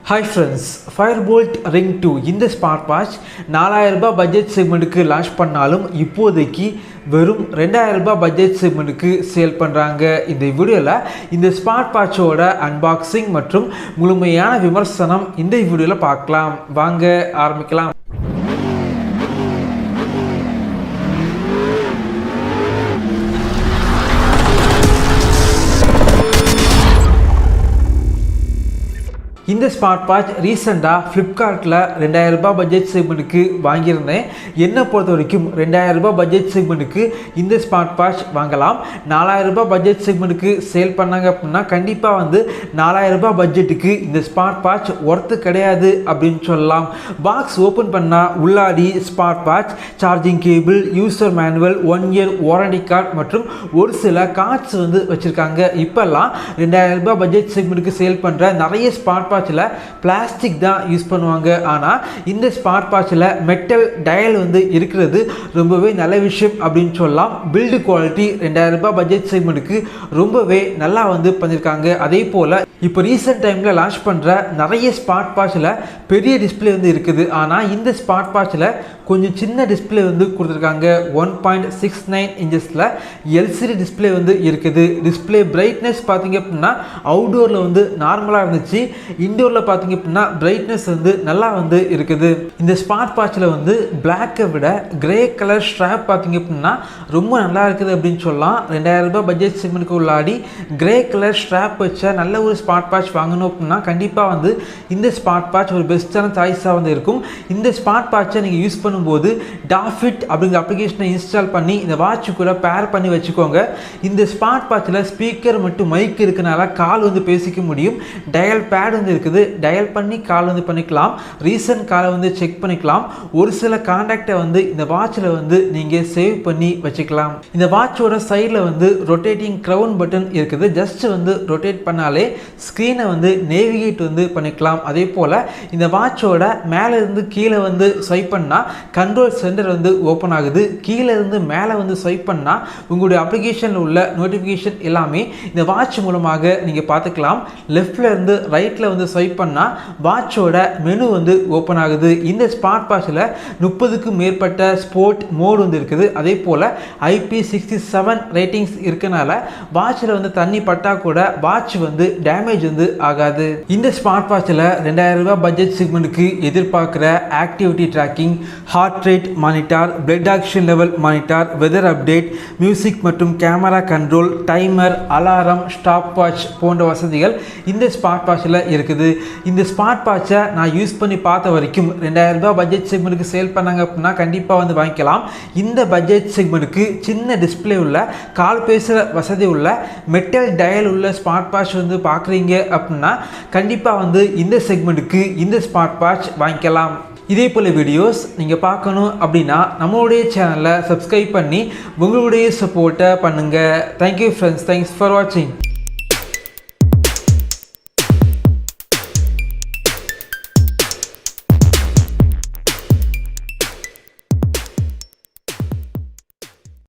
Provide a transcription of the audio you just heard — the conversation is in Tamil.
Hi friends, Fire-Boltt Ring 2 இந்த ஸ்மார்ட் வாட்ச் 4000 ரூபாய் பட்ஜெட் செக்மெண்ட்டுக்கு லான்ச் பண்ணாலும் இப்போதைக்கு வெறும் 2000 ரூபாய் பட்ஜெட் செக்மெண்ட்டுக்கு சேல் பண்ணுறாங்க. இந்த வீடியோவில் இந்த ஸ்மார்ட் வாட்சோட அன்பாக்சிங் மற்றும் முழுமையான விமர்சனம் இந்த வீடியோவில் பார்க்கலாம். வாங்க ஆரம்பிக்கலாம். இந்த ஸ்மார்ட் வாட்ச் ரீசெண்டாக ஃப்ளிப்கார்ட்டில் 2000 ரூபாய் பட்ஜெட் செக்மெண்ட்டுக்கு வாங்கியிருந்தேன். என்னை பொறுத்த வரைக்கும் 2000 ரூபாய் பட்ஜெட் செக்மெண்ட்டுக்கு இந்த ஸ்மார்ட் வாட்ச் வாங்கலாம். 4000 ரூபாய் பட்ஜெட் செக்மெண்ட்டுக்கு சேல் பண்ணாங்க அப்படின்னா கண்டிப்பாக 4000 ரூபாய் பட்ஜெட்டுக்கு இந்த ஸ்மார்ட் வாட்ச் ஒர்த்து கிடையாது அப்படின்னு சொல்லலாம். பாக்ஸ் ஓப்பன் பண்ணால் உள்ளாடி smart watch, charging cable, user manual, 1 year warranty card மற்றும் ஒரு சில கார்ட்ஸ் வச்சுருக்காங்க. இப்போல்லாம் 2000 ரூபாய் பட்ஜெட் செக்மெண்ட்டுக்கு சேல் பண்ணுற நிறைய ஸ்மார்ட் வாட்சில் பிளாஸ்டிக் தான் யூஸ் பண்ணுவாங்க. ஆனால் இந்த ஸ்மார்ட் வாட்சில் மெட்டல் டயல் இருக்கிறது ரொம்பவே நல்ல விஷயம் அப்படின்னு சொல்லலாம். பில்டு குவாலிட்டி 2000 ரூபாய் பட்ஜெட் செக்மெண்ட்டுக்கு ரொம்பவே நல்லா பண்ணியிருக்காங்க. அதே போல் இப்போ ரீசெண்ட் டைமில் லான்ச் பண்ணுற நிறைய ஸ்மார்ட் வாட்சில் பெரிய டிஸ்பிளே இருக்குது. ஆனால் இந்த ஸ்மார்ட் வாட்சில் கொஞ்சம் சின்ன டிஸ்பிளே கொடுத்துருக்காங்க. 1.69 இன்ச்சஸில் எல்சிடி டிஸ்பிளே இருக்குது. டிஸ்பிளே பிரைட்னஸ் பார்த்தீங்க அப்படின்னா அவுடோரில் நார்மலாக இருந்துச்சு. இன்டோரில் பார்த்தீங்க அப்படின்னா பிரைட்னஸ் நல்லா இருக்குது. இந்த ஸ்மார்ட் வாட்சில் பிளாக்கை விட கிரே கலர் ஸ்ட்ராப் பார்த்தீங்க அப்படின்னா ரொம்ப நல்லா இருக்குது அப்படின்னு சொல்லலாம். 2000 ரூபாய் பட்ஜெட் செக்மெண்ட்டுக்கு உள்ளாடி கிரே கலர் ஸ்ட்ராப் வச்ச நல்ல ஒரு ஸ்மார்ட் வாட்ச் வாங்கணும் அப்படின்னா கண்டிப்பாக இந்த ஸ்மார்ட் வாட்ச் ஒரு பெஸ்ட்டான சாய்ஸாக இருக்கும். இந்த ஸ்மார்ட் வாட்சை நீங்கள் யூஸ் பண்ணும்போது டாஃபிட் அப்படிங்கிற அப்ளிகேஷனை இன்ஸ்டால் பண்ணி இந்த வாட்ச் கூட பேர் பண்ணி வச்சுக்கோங்க. இந்த ஸ்மார்ட் வாட்சில் ஸ்பீக்கர் மற்றும் மைக் இருக்கனால கால் பேசிக்க முடியும். டயல் பேட் இருக்குது. டயல் பண்ணி கால் பண்ணிக்கலாம். ரீசன்ட் காலை செக் பண்ணிக்கலாம். ஒரு சில கான்டாக்டை இந்த வாட்சில் நீங்கள் சேவ் பண்ணி வச்சுக்கலாம். இந்த வாட்சோட சைடில் ரொட்டேட்டிங் க்ரவுன் பட்டன் இருக்குது. ஜஸ்ட் ரொட்டேட் பண்ணாலே ஸ்க்ரீனை நேவிகேட் பண்ணிக்கலாம். அதே போல் இந்த வாட்சோட மேலே இருந்து கீழே ஸ்வைப் பண்ணால் கண்ட்ரோல் சென்டர் ஓப்பன் ஆகுது. கீழே இருந்து மேலே ஸ்வைப் பண்ணால் உங்களுடைய அப்ளிகேஷனில் உள்ள நோட்டிஃபிகேஷன் எல்லாமே இந்த வாட்ச் மூலமாக நீங்கள் பார்த்துக்கலாம். லெஃப்டில் இருந்து ரைட்டில் ஸ்வைப் பண்ணால் வாட்சோட மெனு ஓப்பன் ஆகுது. இந்த ஸ்மார்ட் வாட்சில் 30க்கும் மேற்பட்ட ஸ்போர்ட் மோட் இருக்குது. அதே போல் IP67 ரேட்டிங்ஸ் இருக்கனால வாட்சில் தண்ணி பட்டா கூட வாட்ச் டேமேஜ் ஆகாது. இந்த ஸ்மார்ட் வாட்சில் 2000 ரூபாய் பட்ஜெட் செக்மெண்ட்டுக்கு எதிர்பார்க்குற activity tracking, heart rate monitor, blood action level monitor, weather update, music மற்றும் camera control, timer, alarm, stopwatch போன்ற வசதிகள் இந்த ஸ்மார்ட் வாட்சில் இருக்குது. இந்த ஸ்மார்ட் வாட்சை நான் யூஸ் பண்ணி பார்த்த வரைக்கும் 2000 ரூபாய் பட்ஜெட் செக்மெண்ட்டுக்கு சேல் பண்ணாங்க அப்படின்னா கண்டிப்பாக வாங்கிக்கலாம். இந்த பட்ஜெட் செக்மெண்ட்டுக்கு சின்ன டிஸ்பிளே உள்ள கால் பேசுகிற வசதி உள்ள மெட்டல் டயல் உள்ள ஸ்மார்ட் வாட்ச் பார்க்குறீங்க அப்படின்னா கண்டிப்பாக இந்த செக்மெண்ட்டுக்கு இந்த ஸ்மார்ட் வாட்ச் வாங்கிக்கலாம். இதே போல் வீடியோஸ் நீங்கள் பார்க்கணும் அப்படின்னா நம்மளுடைய சேனலை சப்ஸ்கிரைப் பண்ணி உங்களுடைய சப்போர்ட்டை பண்ணுங்கள். Thank you friends. தேங்க்ஸ் ஃபார் வாட்சிங்.